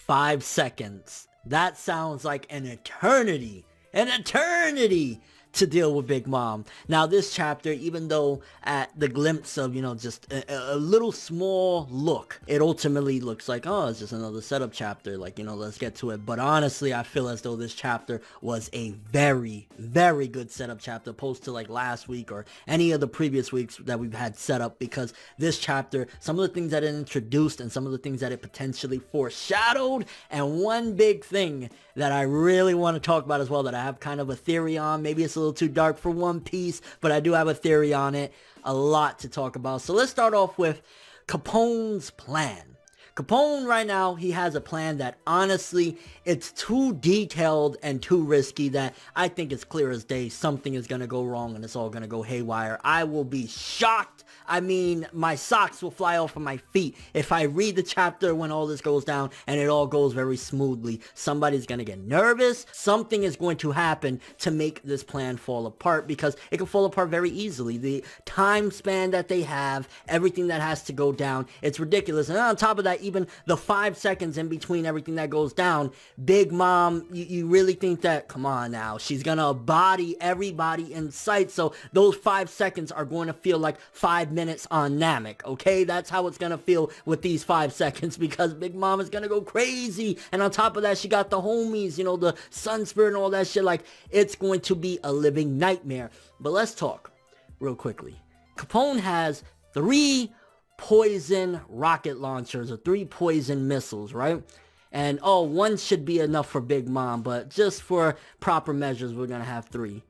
5 seconds. That sounds like an eternity. An eternity to deal with Big Mom. Now this chapter, even though at the glimpse of, just a little small look, it ultimately looks like, oh, it's just another setup chapter, like, let's get to it. But honestly, I feel as though this chapter was a very, very good setup chapter, opposed to like last week or any of the previous weeks that we've had set up, because this chapter, some of the things that it introduced and some of the things that it potentially foreshadowed, and one big thing that I really want to talk about as well, that I have kind of a theory on. Maybe it's a little too dark for One Piece, but I do have a theory on it. A lot to talk about. So let's start off with Capone's plan. Capone right now, he has a plan that honestly, it's too detailed and too risky that I think it's clear as day something is going to go wrong and it's all going to go haywire. I will be shocked. I mean, my socks will fly off of my feet if I read the chapter when all this goes down and it all goes very smoothly. Somebody's going to get nervous. Something is going to happen to make this plan fall apart, because it can fall apart very easily. The time span that they have, everything that has to go down, it's ridiculous. And on top of that, even the 5 seconds in between everything that goes down, Big Mom, you really think that, come on now, she's gonna body everybody in sight, so those 5 seconds are going to feel like 5 minutes on Namek, okay? That's how it's gonna feel with these 5 seconds, because Big Mom is gonna go crazy, and on top of that, she got the homies, the Sun Spirit and all that shit. Like, it's going to be a living nightmare. But let's talk real quickly. Capone has 3 poison rocket launchers, or 3 poison missiles, right? And one should be enough for Big Mom, but just for proper measures, we're gonna have 3.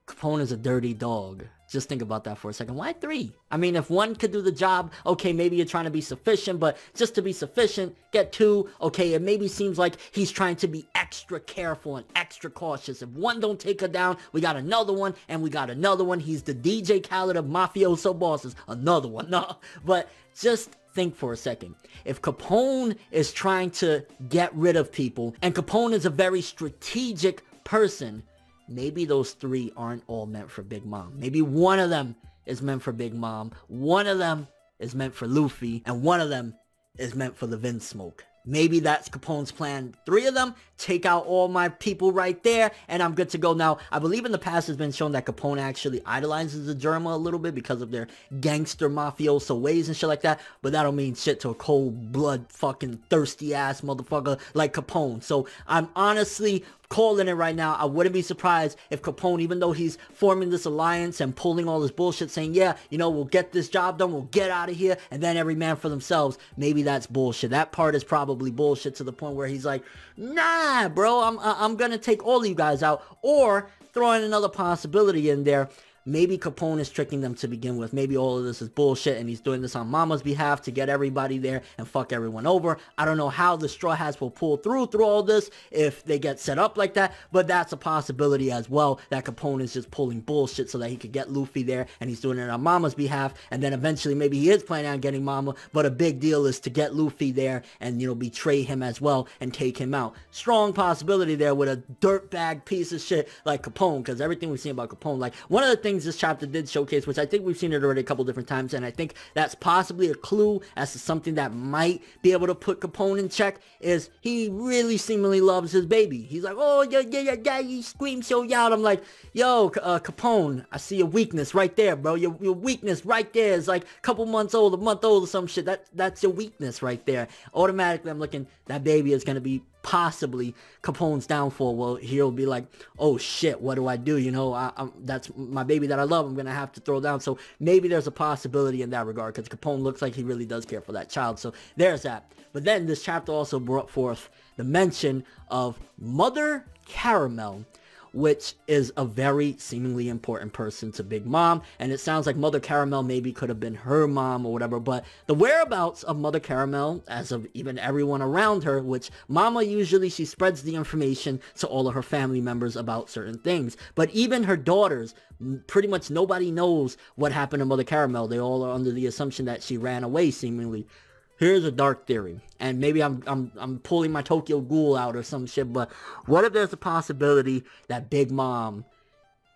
Capone is a dirty dog. Just think about that for a second. Why 3? I mean, if 1 could do the job, okay, maybe you're trying to be sufficient, but just to be sufficient, get 2. Okay, it maybe seems like he's trying to be extra careful and extra cautious. If 1 don't take her down, we got another one, and we got another one. He's the DJ Khaled of mafioso bosses. Another one. No, but just think for a second. If Capone is trying to get rid of people, and Capone is a very strategic person, maybe those 3 aren't all meant for Big Mom. Maybe 1 of them is meant for Big Mom, 1 of them is meant for Luffy, and 1 of them is meant for the Vinsmoke. Maybe that's Capone's plan. 3 of them, take out all my people right there, and I'm good to go. Now, I believe in the past it's been shown that Capone actually idolizes the Germa a little bit because of their gangster mafioso ways and shit like that, but that don't mean shit to a cold-blood fucking thirsty-ass motherfucker like Capone. So, I'm honestly calling it right now. I wouldn't be surprised if Capone, even though he's forming this alliance and pulling all this bullshit, saying, yeah, we'll get this job done, we'll get out of here, and then every man for themselves, maybe that's bullshit. That part is probably bullshit to the point where he's like, nah, bro, I'm gonna take all of you guys out. Or throwing another possibility in there, maybe Capone is tricking them to begin with. Maybe all of this is bullshit and he's doing this on Mama's behalf to get everybody there and fuck everyone over. I don't know how the Straw Hats will pull through all this if they get set up like that, but that's a possibility as well, that Capone is just pulling bullshit so that he could get Luffy there, and he's doing it on Mama's behalf, and then eventually maybe he is planning on getting Mama, but a big deal is to get Luffy there and, betray him as well and take him out. Strong possibility there with a dirtbag piece of shit like Capone, because everything we've seen about Capone, like, one of the things this chapter did showcase, which I think we've seen it already a couple different times, and I think that's possibly a clue as to something that might be able to put Capone in check, is he really seemingly loves his baby. He's like, oh, yeah, you scream so loud. I'm like, yo, Capone, I see your weakness right there, bro. Your weakness right there is like a couple months old, a month old or some shit. That's your weakness right there. Automatically, I'm looking, that baby is going to be possibly Capone's downfall. Well, he'll be like, oh shit, what do I do? That's my baby that I love, I'm gonna have to throw down. So maybe there's a possibility in that regard, because Capone looks like he really does care for that child. So there's that. But then this chapter also brought forth the mention of Mother Caramel, which is a very seemingly important person to Big Mom, and it sounds like Mother Caramel maybe could have been her mom or whatever, but the whereabouts of Mother Caramel, as of even everyone around her, which Mama usually, she spreads the information to all of her family members about certain things, but even her daughters, pretty much nobody knows what happened to Mother Caramel. They all are under the assumption that she ran away, seemingly. Here's a dark theory, and maybe I'm pulling my Tokyo Ghoul out or some shit, but what if there's a possibility that Big Mom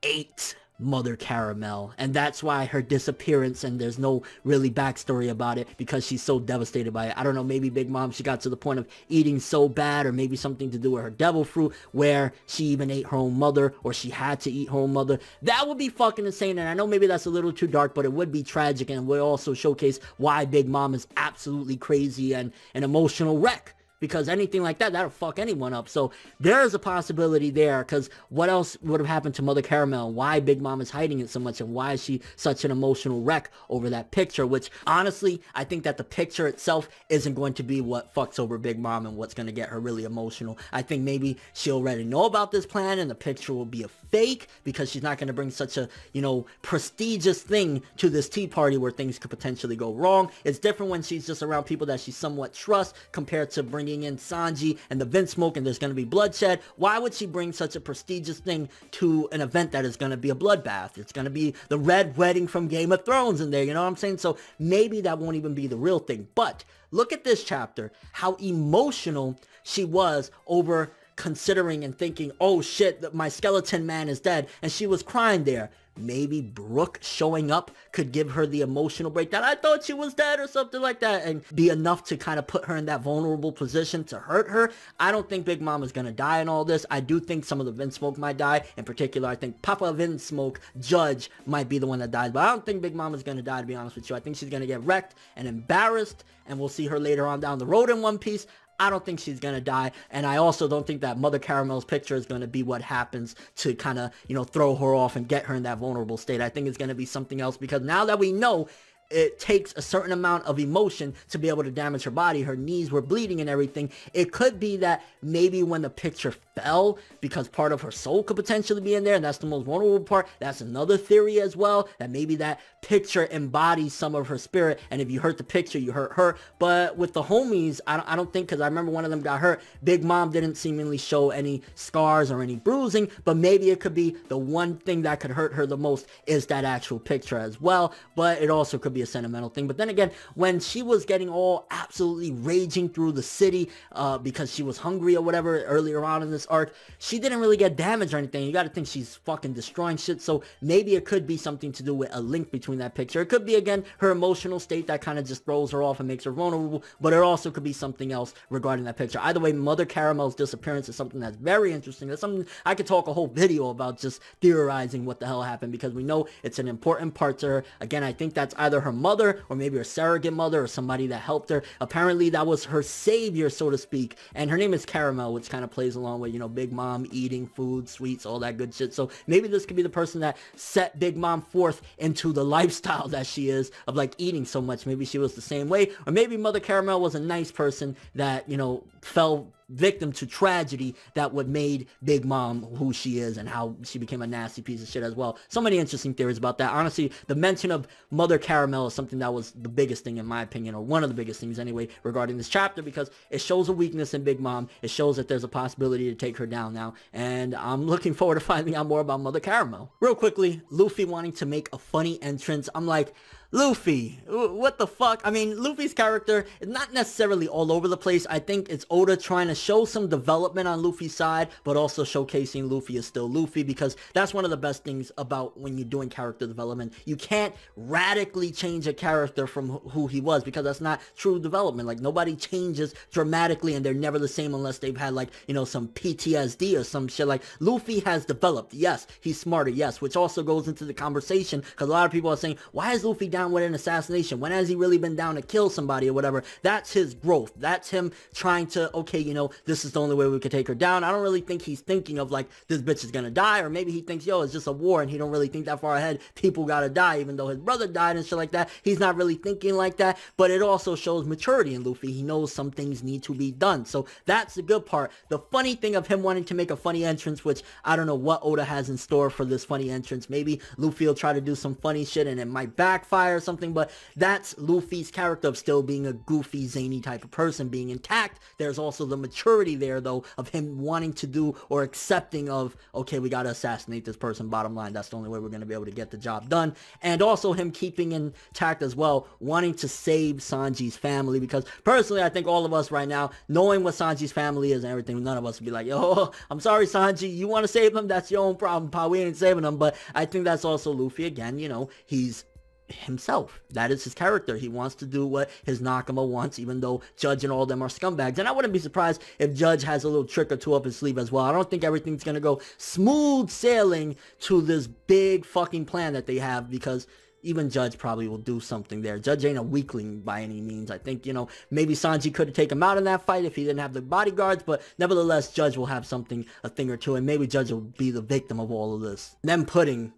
ate Mother Caramel, and that's why her disappearance, and there's no really backstory about it because she's so devastated by it. I don't know, maybe Big Mom, she got to the point of eating so bad, or maybe something to do with her devil fruit where she even ate her own mother, or she had to eat her own mother. That would be fucking insane, and I know maybe that's a little too dark, but it would be tragic, and would also showcase why Big Mom is absolutely crazy and an emotional wreck. Because anything like that, that'll fuck anyone up. So there's a possibility there, because what else would have happened to Mother Caramel? Why Big Mom is hiding it so much, and why is she such an emotional wreck over that picture? Which, honestly, I think that the picture itself isn't going to be what fucks over Big Mom and what's going to get her really emotional. I think maybe she'll already know about this plan, and the picture will be a fake, because she's not going to bring such a, you know, prestigious thing to this tea party where things could potentially go wrong. It's different when she's just around people that she somewhat trusts, compared to bringing in Sanji and the Vinsmoke, and there's going to be bloodshed. Why would she bring such a prestigious thing to an event that is going to be a bloodbath? It's going to be the Red Wedding from Game of Thrones in there, you know what I'm saying? So maybe that won't even be the real thing. But look at this chapter, how emotional she was over considering and thinking, oh shit, my skeleton man is dead, and she was crying there. Maybe Brooke showing up could give her the emotional breakdown. I thought she was dead, or something like that, and be enough to kind of put her in that vulnerable position to hurt her. I don't think Big Mom is going to die in all this. I do think some of the Vinsmoke might die. In particular, I think Papa Vinsmoke, Judge, might be the one that dies. But I don't think Big Mom is going to die, to be honest with you. I think she's going to get wrecked and embarrassed, and we'll see her later on down the road in One Piece. I don't think she's going to die, and I also don't think that Mother Caramel's picture is going to be what happens to kind of, you know, throw her off and get her in that vulnerable state. I think it's going to be something else, because now that we know it takes a certain amount of emotion to be able to damage her body, her knees were bleeding and everything, it could be that maybe when the picture fell, because part of her soul could potentially be in there, and that's the most vulnerable part. That's another theory as well, that maybe that picture embodies some of her spirit, and if you hurt the picture, you hurt her. But with the homies, I don't think, because I remember one of them got hurt, Big Mom didn't seemingly show any scars or any bruising, but maybe it could be the one thing that could hurt her the most is that actual picture as well. But it also could be a sentimental thing. But then again, when she was getting all absolutely raging through the city because she was hungry or whatever earlier on in this arc, she didn't really get damaged or anything. You got to think she's fucking destroying shit. So maybe it could be something to do with a link between that picture. It could be, again, her emotional state that kind of just throws her off and makes her vulnerable, but it also could be something else regarding that picture. Either way, Mother Caramel's disappearance is something that's very interesting. That's something I could talk a whole video about, just theorizing what the hell happened, because we know it's an important part to her. Again, I think that's either her mother, or maybe her surrogate mother, or somebody that helped her. Apparently that was her savior, so to speak, and her name is Caramel, which kind of plays along with, you know, Big Mom eating food, sweets, all that good shit. So maybe this could be the person that set Big Mom forth into the lifestyle that she is, of like eating so much. Maybe she was the same way, or maybe Mother Caramel was a nice person that, you know, fell victim to tragedy that would made Big Mom who she is, and how she became a nasty piece of shit as well. So many interesting theories about that. Honestly, the mention of Mother Caramel is something that was the biggest thing in my opinion, or one of the biggest things anyway, regarding this chapter, because it shows a weakness in Big Mom. It shows that there's a possibility to take her down now, and I'm looking forward to finding out more about Mother Caramel. Real quickly, Luffy wanting to make a funny entrance. I'm like, Luffy, what the fuck? I mean, Luffy's character is not necessarily all over the place. I think it's Oda trying to show some development on Luffy's side, but also showcasing Luffy is still Luffy, because that's one of the best things about when you're doing character development. You can't radically change a character from who he was, because that's not true development. Like, nobody changes dramatically and they're never the same unless they've had, like, you know, some PTSD or some shit. Like, Luffy has developed. Yes, he's smarter. Yes, which also goes into the conversation, because a lot of people are saying, why is Luffy down with an assassination? When has he really been down to kill somebody or whatever? That's his growth. That's him trying to, okay, you know, this is the only way we could take her down. I don't really think he's thinking of like, this bitch is gonna die, or maybe he thinks, yo, it's just a war, and he don't really think that far ahead. People gotta die, even though his brother died and shit like that. He's not really thinking like that, but it also shows maturity in Luffy. He knows some things need to be done, so that's the good part. The funny thing of him wanting to make a funny entrance, which I don't know what Oda has in store for this funny entrance. Maybe Luffy will try to do some funny shit and it might backfire guy or something, but that's Luffy's character of still being a goofy, zany type of person, being intact. There's also the maturity there, though, of him wanting to do or accepting of, okay, we gotta assassinate this person, bottom line, that's the only way we're gonna be able to get the job done. And also him keeping intact as well, wanting to save Sanji's family, because personally, I think all of us right now, knowing what Sanji's family is and everything, none of us would be like, yo, I'm sorry, Sanji, you want to save him? That's your own problem, pal. We ain't saving him. But I think that's also Luffy again, you know, he's himself. That is his character. He wants to do what his Nakama wants, even though Judge and all them are scumbags. And I wouldn't be surprised if Judge has a little trick or two up his sleeve as well. I don't think everything's gonna go smooth sailing to this big fucking plan that they have, because even Judge probably will do something there. Judge ain't a weakling by any means. I think, you know, maybe Sanji could have taken him out in that fight if he didn't have the bodyguards, but nevertheless, Judge will have something, a thing or two, and maybe Judge will be the victim of all of this. Them pudding.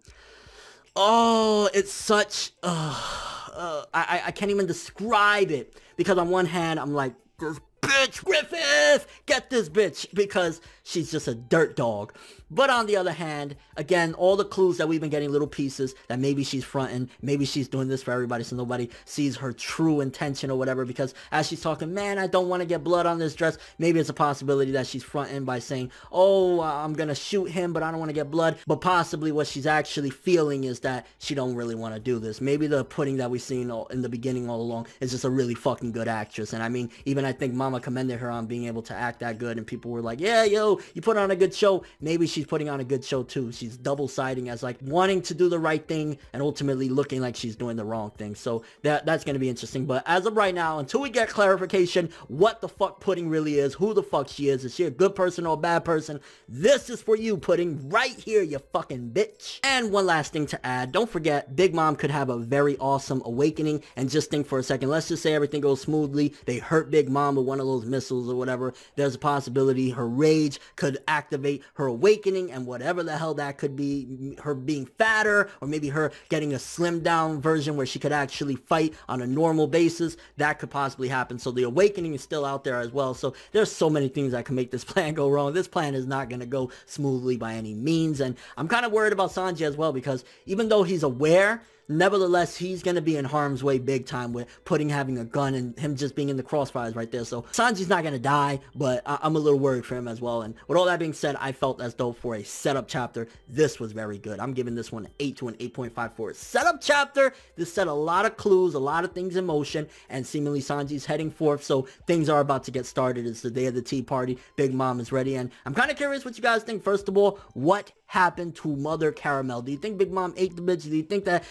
Oh, it's such, I can't even describe it, because on one hand, I'm like, this bitch, Griffith, get this bitch, because she's just a dirt dog. But on the other hand, again, all the clues that we've been getting, little pieces that maybe she's fronting, maybe she's doing this for everybody so nobody sees her true intention or whatever, because as she's talking, man, I don't want to get blood on this dress, maybe it's a possibility that she's fronting by saying, oh, I'm gonna shoot him, but I don't want to get blood. But possibly what she's actually feeling is that she don't really want to do this. Maybe the pudding that we've seen in the beginning all along is just a really fucking good actress. And I mean, even I think Mama commended her on being able to act that good, and people were like, yeah, yo, you put on a good show. Maybe she's putting on a good show too. She's double-siding as like wanting to do the right thing and ultimately looking like she's doing the wrong thing. So that's going to be interesting. But as of right now, until we get clarification what the fuck Pudding really is, who the fuck she is she a good person or a bad person, this is for you, Pudding, right here, you fucking bitch. And one last thing to add, don't forget, Big Mom could have a very awesome awakening. And just think for a second, let's just say everything goes smoothly, they hurt Big Mom with one of those missiles or whatever, there's a possibility her rage could activate her awakening, and whatever the hell that could be, her being fatter, or maybe her getting a slimmed down version where she could actually fight on a normal basis, that could possibly happen. So the awakening is still out there as well. So there's so many things that can make this plan go wrong. This plan is not going to go smoothly by any means, and I'm kind of worried about Sanji as well, because even though he's aware, nevertheless, he's going to be in harm's way big time with Pudding having a gun and him just being in the crossfires right there. So Sanji's not going to die, but I'm a little worried for him as well. And with all that being said, I felt as though for a setup chapter, this was very good. I'm giving this one an 8 to an 8.5 for a setup chapter. This set a lot of clues, a lot of things in motion, and seemingly Sanji's heading forth. So things are about to get started. It's the day of the tea party. Big Mom is ready. And I'm kind of curious what you guys think. First of all, what happened to Mother Caramel? Do you think Big Mom ate the bitch? Do you think that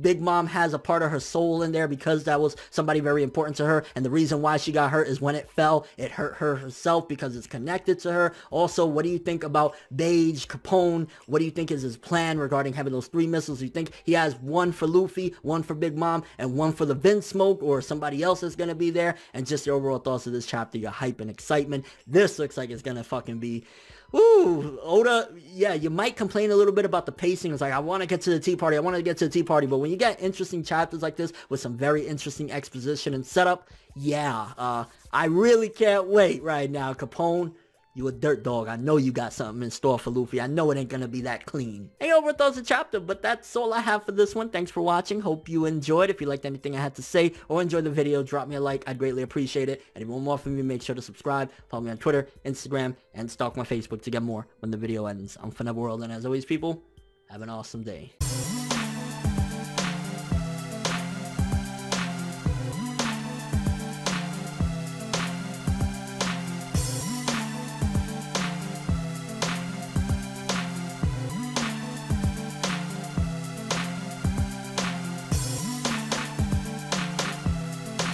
Big Mom has a part of her soul in there because that was somebody very important to her, and the reason why she got hurt is when it fell, it hurt her herself because it's connected to her? Also, what do you think about Beige Capone? What do you think is his plan regarding having those 3 missiles? Do you think he has one for Luffy, one for Big Mom, and one for the Vinsmoke, or somebody else is going to be there? And just your overall thoughts of this chapter, your hype and excitement. This looks like it's going to fucking be... Ooh, Oda, yeah, you might complain a little bit about the pacing. It's like, I want to get to the tea party, but when you get interesting chapters like this with some very interesting exposition and setup, yeah, I really can't wait right now. Capone, you a dirt dog. I know you got something in store for Luffy. I know it ain't gonna be that clean. Ain't overthoughts a chapter, but that's all I have for this one. Thanks for watching. Hope you enjoyed. If you liked anything I had to say or enjoyed the video, drop me a like. I'd greatly appreciate it. And if you want more from me, make sure to subscribe. Follow me on Twitter, Instagram, and stalk my Facebook to get more when the video ends. I'm ForneverWorld, and as always, people, have an awesome day.